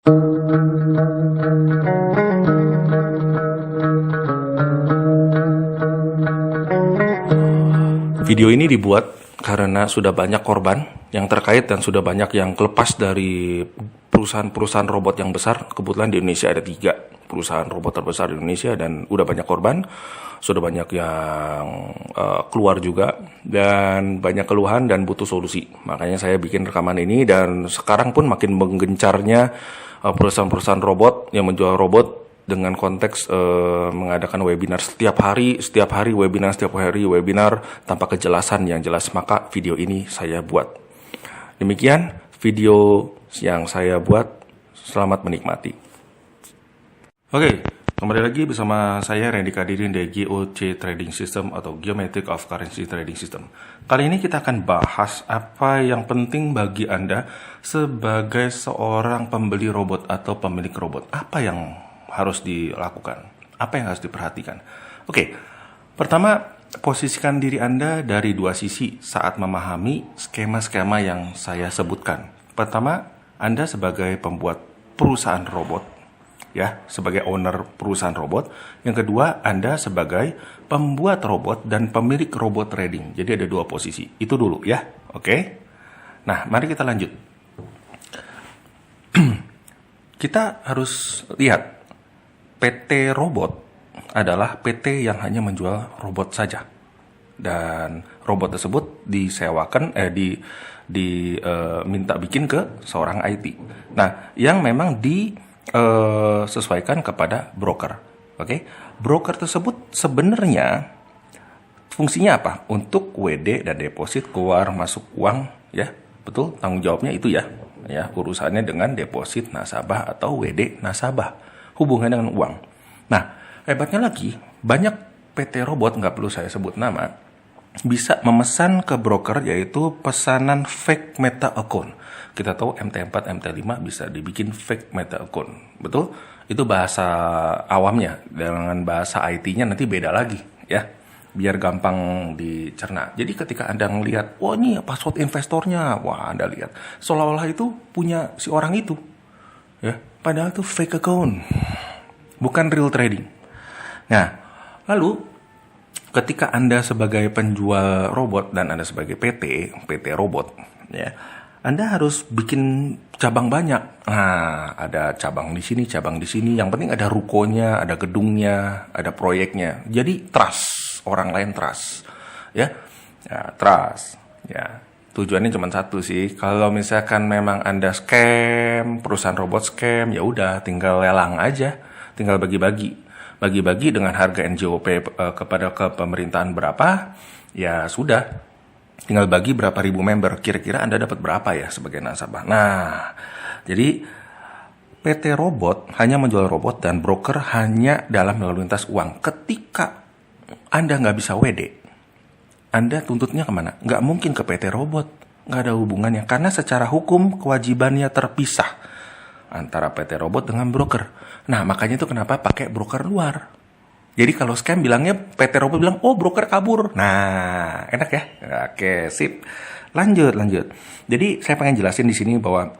Video ini dibuat karena sudah banyak korban yang terkait dan sudah banyak yang lepas dari perusahaan-perusahaan robot yang besar. Kebetulan di Indonesia ada 3 perusahaan robot terbesar di Indonesia dan udah banyak korban, sudah banyak yang keluar juga dan banyak keluhan dan butuh solusi. Makanya saya bikin rekaman ini dan sekarang pun makin menggencarnya perusahaan-perusahaan robot yang menjual robot dengan konteks mengadakan webinar setiap hari webinar tanpa kejelasan yang jelas, maka video ini saya buat. Demikian video yang saya buat, selamat menikmati. Oke, kembali lagi bersama saya Randy Kadirin dari GOC Trading System atau Geometric of Currency Trading System. Kali ini kita akan bahas apa yang penting bagi Anda sebagai seorang pembeli robot atau pemilik robot. Apa yang harus dilakukan, apa yang harus diperhatikan. Oke, pertama, posisikan diri Anda dari 2 sisi saat memahami skema-skema yang saya sebutkan. Pertama, Anda sebagai pembuat perusahaan robot, ya, sebagai owner perusahaan robot. Yang kedua, Anda sebagai pembuat robot dan pemilik robot trading. Jadi ada 2 posisi. Itu dulu ya. Oke. Nah, mari kita lanjut. Kita harus lihat PT Robot adalah PT yang hanya menjual robot saja, dan robot tersebut disewakan, minta bikin ke seorang IT. Nah, yang memang disesuaikan kepada broker. Oke, broker tersebut sebenarnya fungsinya apa? Untuk WD dan deposit, keluar masuk uang, ya, betul. Tanggung jawabnya itu ya, urusannya dengan deposit nasabah atau WD nasabah. Hubungannya dengan uang. Nah, hebatnya lagi, banyak PT Robot, nggak perlu saya sebut nama, bisa memesan ke broker, yaitu pesanan fake meta account. Kita tahu MT4, MT5 bisa dibikin fake meta account. Betul? Itu bahasa awamnya. Dengan bahasa IT-nya nanti beda lagi, ya. Biar gampang dicerna. Jadi ketika Anda ngelihat, wah ini password investornya, wah Anda lihat, seolah-olah itu punya si orang itu. Ya, padahal itu fake account, bukan real trading. Nah, lalu ketika Anda sebagai penjual robot dan Anda sebagai PT Robot, ya, Anda harus bikin cabang banyak. Nah, ada cabang di sini, cabang di sini. Yang penting ada rukonya, ada gedungnya, ada proyeknya. Jadi trust, orang lain trust, ya, trust, ya. Tujuannya cuma satu sih. Kalau misalkan memang Anda scam, perusahaan robot scam, ya udah tinggal lelang aja, tinggal bagi-bagi dengan harga NJOP kepada pemerintahan berapa, ya sudah. Tinggal bagi berapa ribu member, kira-kira Anda dapat berapa ya sebagai nasabah. Nah, jadi PT Robot hanya menjual robot dan broker hanya dalam lalu lintas uang. Ketika Anda nggak bisa WD, Anda tuntutnya kemana? Nggak mungkin ke PT Robot. Nggak ada hubungannya. Karena secara hukum kewajibannya terpisah antara PT Robot dengan broker. Nah, makanya itu kenapa pakai broker luar. Jadi kalau scam bilangnya PT Robot bilang, oh broker kabur. Nah, enak ya? Oke, sip. Lanjut. Jadi saya pengen jelasin di sini bahwa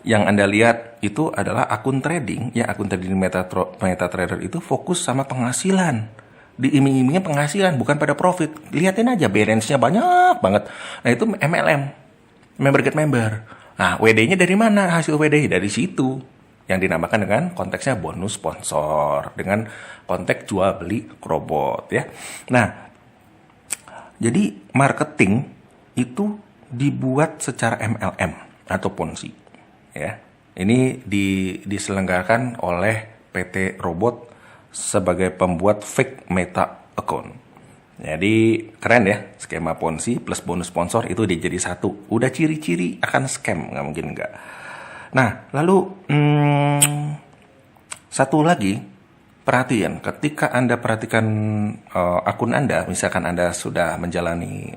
yang Anda lihat itu adalah akun trading. Ya, akun trading MetaTrader itu fokus sama penghasilan. Diiming-imingnya penghasilan, bukan pada profit. Lihatin aja, balance-nya banyak banget. Nah, itu MLM, member get member. Nah, WD-nya dari mana? Hasil WD dari situ, yang dinamakan dengan konteksnya bonus sponsor, dengan konteks jual beli robot, ya. Nah, jadi marketing itu dibuat secara MLM atau Ponzi, ya. Ini diselenggarakan oleh PT Robot sebagai pembuat fake meta account. Jadi keren ya, skema Ponzi plus bonus sponsor itu dia jadi satu. Udah ciri-ciri akan scam, nggak mungkin nggak. Nah, lalu satu lagi, perhatian, ketika Anda perhatikan akun Anda, misalkan Anda sudah menjalani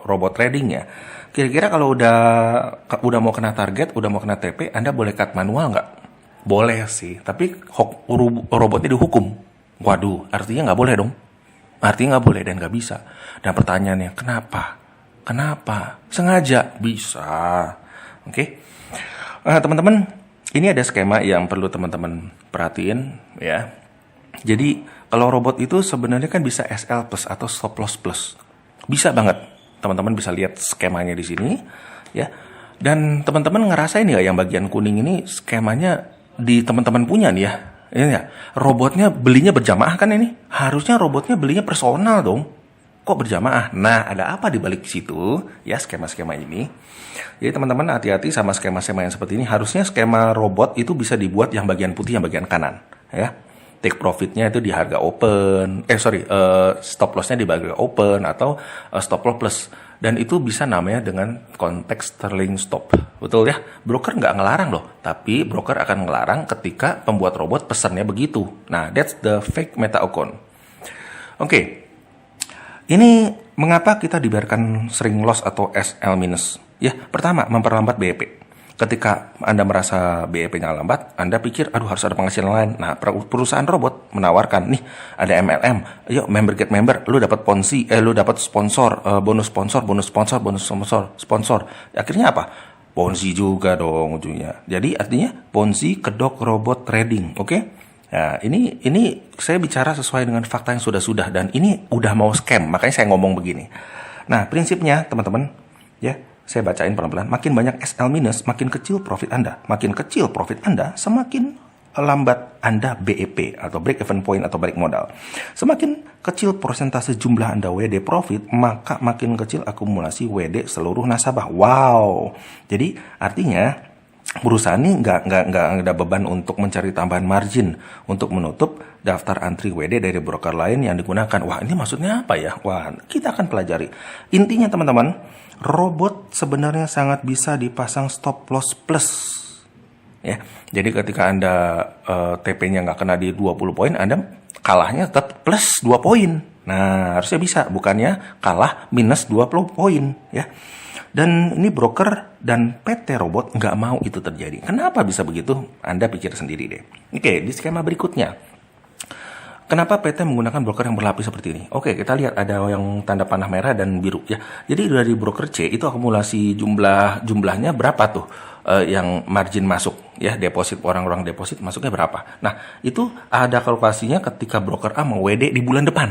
robot trading ya, kira-kira kalau udah mau kena target, udah mau kena TP, Anda boleh cut manual nggak? Boleh sih, tapi robotnya dihukum. Waduh, artinya nggak boleh dong. Artinya nggak boleh dan nggak bisa. Dan pertanyaannya, kenapa? Sengaja? Bisa. Oke. Teman-teman, ini ada skema yang perlu teman-teman perhatiin ya. Jadi kalau robot itu sebenarnya kan bisa SL plus atau stop loss plus. Bisa banget. Teman-teman bisa lihat skemanya di sini ya. Dan teman-teman ngerasain nggak yang bagian kuning ini skemanya di teman-teman punya nih ya. Ini ya. Robotnya belinya berjamaah kan ini? Harusnya robotnya belinya personal dong. Kok berjamaah? Nah, ada apa di balik situ? Ya, skema-skema ini. Jadi teman-teman hati-hati sama skema-skema yang seperti ini. Harusnya skema robot itu bisa dibuat yang bagian putih, yang bagian kanan. Ya, take profitnya itu di harga open. Stop lossnya di harga open atau stop loss plus. Dan itu bisa namanya dengan konteks sterling stop. Betul ya? Broker nggak ngelarang loh. Tapi broker akan ngelarang ketika pembuat robot pesannya begitu. Nah, that's the fake meta account. Oke. Ini mengapa kita dibiarkan sering loss atau SL minus? Ya, pertama, memperlambat BEP. Ketika Anda merasa BEP-nya lambat, Anda pikir, aduh harus ada penghasilan lain. Nah, perusahaan robot menawarkan, nih ada MLM, yuk member get member, lu dapat ponzi, lu dapat sponsor, bonus sponsor. Akhirnya apa? Ponzi juga dong ujungnya. Jadi artinya ponzi kedok robot trading, oke? Nah, ini saya bicara sesuai dengan fakta yang sudah dan ini udah mau scam, makanya saya ngomong begini. Nah, prinsipnya teman-teman, ya, saya bacain pelan-pelan. Makin banyak SL minus, makin kecil profit Anda. Makin kecil profit Anda, semakin lambat Anda BEP atau break even point atau balik modal. Semakin kecil persentase jumlah Anda WD profit, maka makin kecil akumulasi WD seluruh nasabah. Wow. Jadi artinya perusahaan ini nggak ada beban untuk mencari tambahan margin untuk menutup daftar antri WD dari broker lain yang digunakan. Wah, ini maksudnya apa ya? Wah, kita akan pelajari. Intinya teman-teman, robot sebenarnya sangat bisa dipasang stop loss plus. Ya, jadi ketika Anda TP-nya nggak kena di 20 poin, Anda kalahnya tetap plus 2 poin. Nah, harusnya bisa, bukannya kalah minus 20 poin. Ya. Dan ini broker dan PT robot nggak mau itu terjadi. Kenapa bisa begitu? Anda pikir sendiri deh. Oke, di skema berikutnya. Kenapa PT menggunakan broker yang berlapis seperti ini? Oke, kita lihat ada yang tanda panah merah dan biru ya. Jadi dari broker C itu akumulasi jumlahnya berapa tuh? Yang margin masuk ya, deposit orang-orang deposit masuknya berapa? Nah, itu ada kalkulasinya ketika broker A mau WD di bulan depan.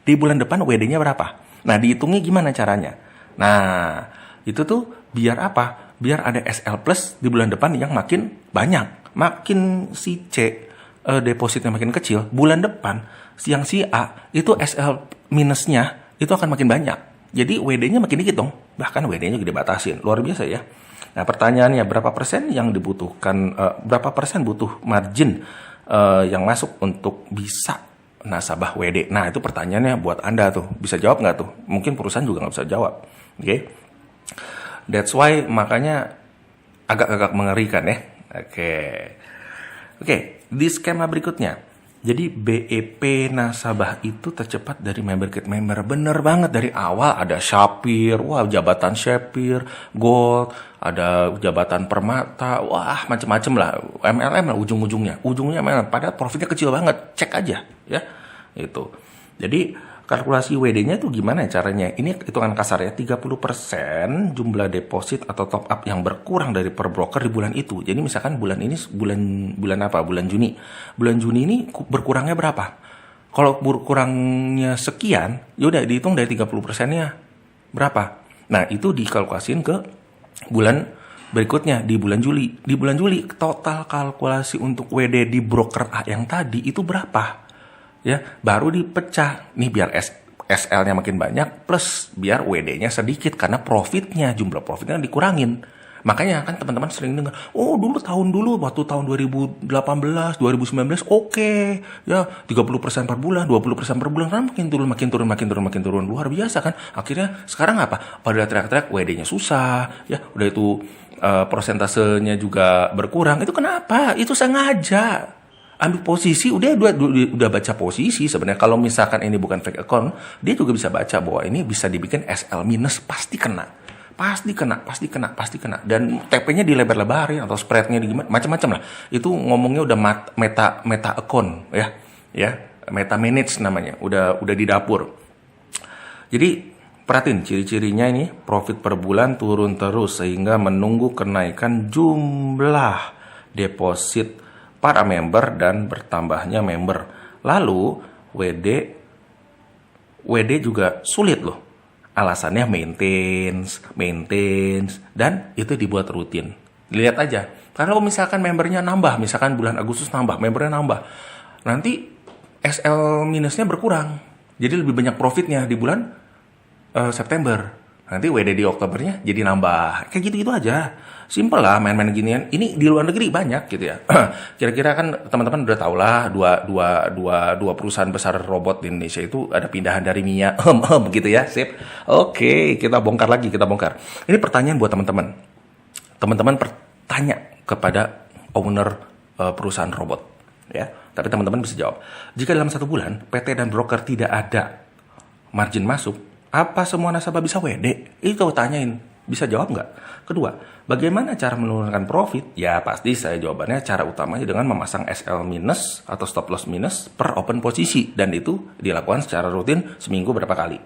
Di bulan depan WD-nya berapa? Nah, dihitungnya gimana caranya? Nah, itu tuh biar apa? Biar ada SL plus di bulan depan yang makin banyak. Makin si C depositnya makin kecil, bulan depan yang si A itu SL minusnya itu akan makin banyak. Jadi WD-nya makin dikit dong. Bahkan WD-nya juga dibatasin. Luar biasa ya. Nah, pertanyaannya berapa persen yang dibutuhkan, berapa persen butuh margin yang masuk untuk bisa nasabah WD? Nah, itu pertanyaannya buat Anda tuh. Bisa jawab nggak tuh? Mungkin perusahaan juga nggak bisa jawab. Oke. That's why makanya agak-agak mengerikan ya. Oke, di skema berikutnya. Jadi BEP nasabah itu tercepat dari member get member. Bener banget, dari awal ada Shapir, wah jabatan Shapir, Gold, ada jabatan Permata, wah macem-macem lah. MLM lah ujungnya MLM. Padahal profitnya kecil banget, cek aja ya. Itu. Jadi kalkulasi WD-nya itu gimana caranya? Ini hitungan kasar ya, 30% jumlah deposit atau top up yang berkurang dari per broker di bulan itu. Jadi misalkan bulan ini bulan apa? Bulan Juni. Bulan Juni ini berkurangnya berapa? Kalau berkurangnya sekian, ya udah dihitung dari 30%-nya berapa? Nah, itu dikalkulasiin ke bulan berikutnya di bulan Juli. Di bulan Juli total kalkulasi untuk WD di broker A yang tadi itu berapa? Ya, baru dipecah. Nih biar SL-nya makin banyak plus biar WD-nya sedikit karena jumlah profitnya dikurangin. Makanya kan teman-teman sering dengar, oh waktu tahun 2018, 2019 oke. Ya, 30% per bulan, 20% per bulan kan makin turun. Luar biasa kan? Akhirnya sekarang apa? Pada teriak-teriak WD-nya susah, ya, udah itu persentasenya juga berkurang. Itu kenapa? Itu sengaja. Ambil posisi, udah baca posisi sebenarnya. Kalau misalkan ini bukan fake account, dia juga bisa baca bahwa ini bisa dibikin SL minus, pasti kena. Dan TP-nya dilebar-lebarin atau spread-nya gimana, macam-macam lah. Itu ngomongnya udah meta account ya, meta manage namanya, udah di dapur. Jadi Perhatiin ciri-cirinya ini, profit per bulan turun terus sehingga menunggu kenaikan jumlah deposit para member dan bertambahnya member. Lalu WD juga sulit loh. Alasannya maintenance, dan itu dibuat rutin. Lihat aja, kalau misalkan membernya nambah, misalkan bulan Agustus nambah, membernya nambah, nanti SL minusnya berkurang. Jadi lebih banyak profitnya di bulan September. Nanti WD di Oktobernya jadi nambah. Kayak gitu-gitu aja. Simple lah main-main ginian. Ini di luar negeri banyak gitu ya. Kira-kira kan teman-teman udah tau lah dua perusahaan besar robot di Indonesia itu ada pindahan dari Mia. Begitu ya, sip. Oke, kita bongkar lagi, Ini pertanyaan buat teman-teman. Teman-teman bertanya kepada owner perusahaan robot, ya. Tapi teman-teman bisa jawab. Jika dalam 1 bulan PT dan broker tidak ada margin masuk, apa semua nasabah bisa WD? Itu tanyain. Bisa jawab nggak? Kedua, bagaimana cara menurunkan profit? Ya pasti saya jawabannya cara utamanya dengan memasang SL minus atau stop loss minus per open posisi. Dan itu dilakukan secara rutin seminggu berapa kali.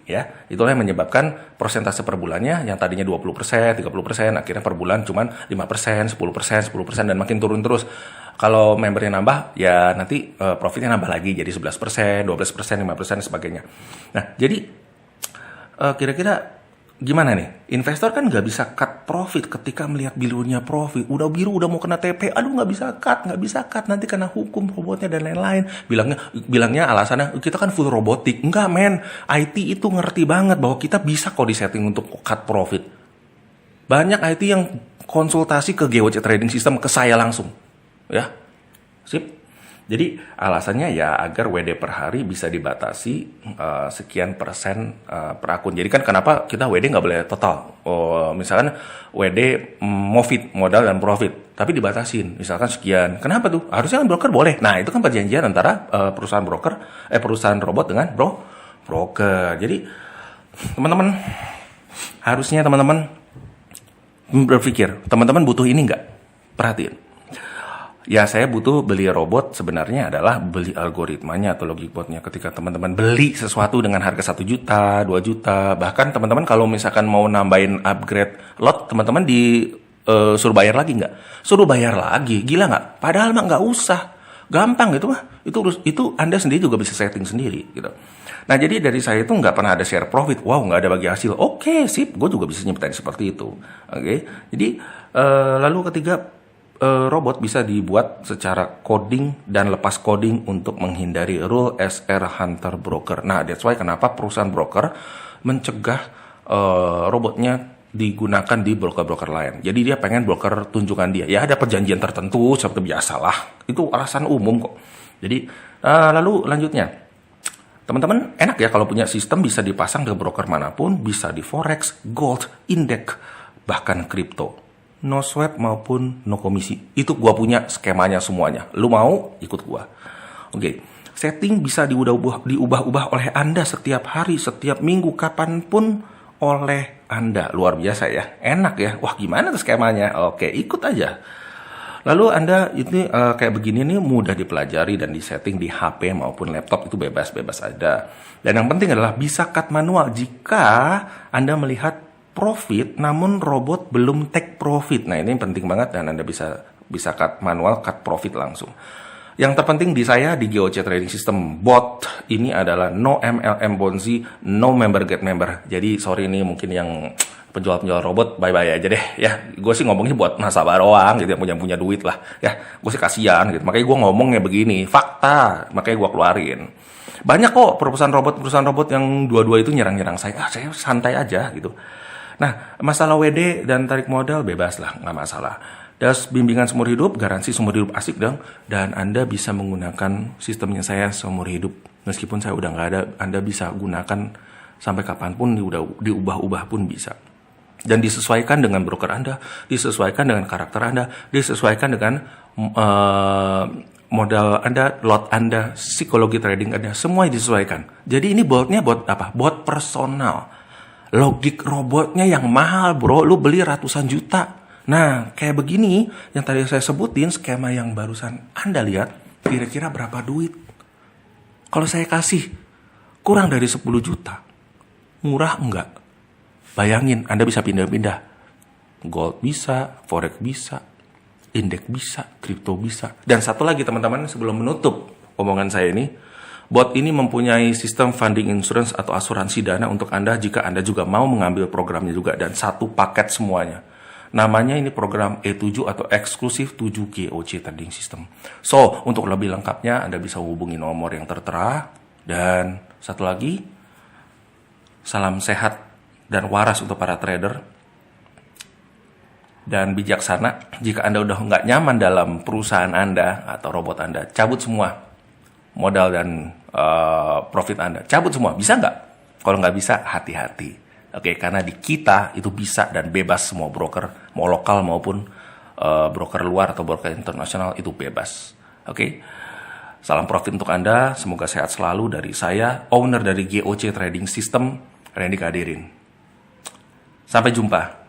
Ya, itulah yang menyebabkan persentase per bulannya yang tadinya 20%, 30%, akhirnya per bulan cuman 5%, 10%, dan makin turun terus. Kalau membernya nambah, ya nanti profitnya nambah lagi jadi 11%, 12%, 5%, dan sebagainya. Nah, jadi kira-kira gimana nih? Investor kan nggak bisa cut profit ketika melihat birunya profit. Udah biru, udah mau kena TP. Aduh nggak bisa cut. Nanti kena hukum robotnya dan lain-lain. Bilangnya alasannya kita kan full robotik. Enggak men, IT itu ngerti banget bahwa kita bisa kok disetting untuk cut profit. Banyak IT yang konsultasi ke GOC Trading System ke saya langsung. Ya, sip. Jadi alasannya ya agar WD per hari bisa dibatasi sekian persen per akun. Jadi kan kenapa kita WD nggak boleh total? Misalkan WD MOFIT, modal dan profit, tapi dibatasin. Misalkan sekian. Kenapa tuh? Harusnya kan broker boleh. Nah itu kan perjanjian antara perusahaan robot dengan broker. Jadi teman-teman harusnya teman-teman berpikir, teman-teman butuh ini nggak? Perhatiin. Ya saya butuh beli robot sebenarnya adalah beli algoritmanya atau logic botnya. Ketika teman-teman beli sesuatu dengan harga 1 juta, 2 juta, bahkan teman-teman kalau misalkan mau nambahin upgrade lot, teman-teman suruh bayar lagi nggak? Suruh bayar lagi, gila nggak? Padahal mah nggak usah, gampang gitu mah. Itu Anda sendiri juga bisa setting sendiri gitu. Nah jadi dari saya itu nggak pernah ada share profit, wow nggak ada bagi hasil. Oke, sip, gue juga bisa nyiptain seperti itu. Oke, jadi lalu ketiga, robot bisa dibuat secara coding dan lepas coding untuk menghindari rule SR Hunter Broker. Nah, that's why kenapa perusahaan broker mencegah robotnya digunakan di broker-broker lain. Jadi dia pengen broker tunjukkan dia. Ya ada perjanjian tertentu seperti biasalah. Itu alasan umum kok. Jadi lalu lanjutnya. Teman-teman enak ya kalau punya sistem bisa dipasang ke broker manapun, bisa di forex, gold, index, bahkan kripto. No swap maupun no komisi. Itu gua punya skemanya semuanya. Lu mau ikut gua. Oke. Setting bisa diubah-ubah oleh Anda setiap hari, setiap minggu, kapanpun oleh Anda. Luar biasa ya. Enak ya. Wah gimana tuh skemanya? Oke, ikut aja. Lalu Anda ini kayak begini nih mudah dipelajari dan disetting di HP maupun laptop, itu bebas-bebas ada. Dan yang penting adalah bisa cut manual jika Anda melihat profit namun robot belum take profit. Nah ini penting banget dan Anda bisa cut manual, cut profit langsung. Yang terpenting di saya di GOC Trading System bot ini adalah no MLM Bonzi, no member get member. Jadi sorry nih mungkin yang penjual robot bye-bye aja deh ya. Gue sih ngomongnya buat nasabah doang gitu yang punya duit lah ya. Gue sih kasihan gitu. Makanya gue ngomongnya begini, fakta. Makanya gue keluarin. Banyak kok perusahaan robot yang dua-dua itu nyerang-nyerang saya. Saya santai aja gitu. Nah, masalah WD dan tarik modal bebas lah, nggak masalah. Das bimbingan seumur hidup, garansi seumur hidup asik dong. Dan Anda bisa menggunakan sistemnya saya seumur hidup. Meskipun saya udah nggak ada, Anda bisa gunakan sampai kapanpun, diubah-ubah pun bisa. Dan disesuaikan dengan broker Anda, disesuaikan dengan karakter Anda, disesuaikan dengan modal Anda, lot Anda, psikologi trading Anda, semua disesuaikan. Jadi ini botnya bot apa? Bot personal. Logik robotnya yang mahal bro, lu beli ratusan juta. Nah kayak begini yang tadi saya sebutin skema yang barusan Anda lihat, kira-kira berapa duit? Kalau saya kasih kurang dari 10 juta, Murah enggak? Bayangin, Anda bisa pindah-pindah. Gold bisa, forex bisa, indeks bisa, kripto bisa. Dan satu lagi teman-teman, sebelum menutup omongan saya ini, bot ini mempunyai sistem funding insurance atau asuransi dana untuk Anda jika Anda juga mau mengambil programnya juga, dan satu paket semuanya. Namanya ini program E7 atau Exclusive 7 GOC Trading System. So, untuk lebih lengkapnya Anda bisa hubungi nomor yang tertera. Dan satu lagi, salam sehat dan waras untuk para trader. Dan bijaksana, jika Anda udah nggak nyaman dalam perusahaan Anda atau robot Anda, cabut semua modal dan profit Anda. Cabut semua, bisa nggak? Kalau nggak bisa, hati-hati. Oke, karena di kita itu bisa dan bebas, semua broker, mau lokal maupun broker luar atau broker internasional itu bebas. Oke, salam profit untuk Anda, semoga sehat selalu dari saya, owner dari GOC Trading System, Randy Kadirin. Sampai jumpa.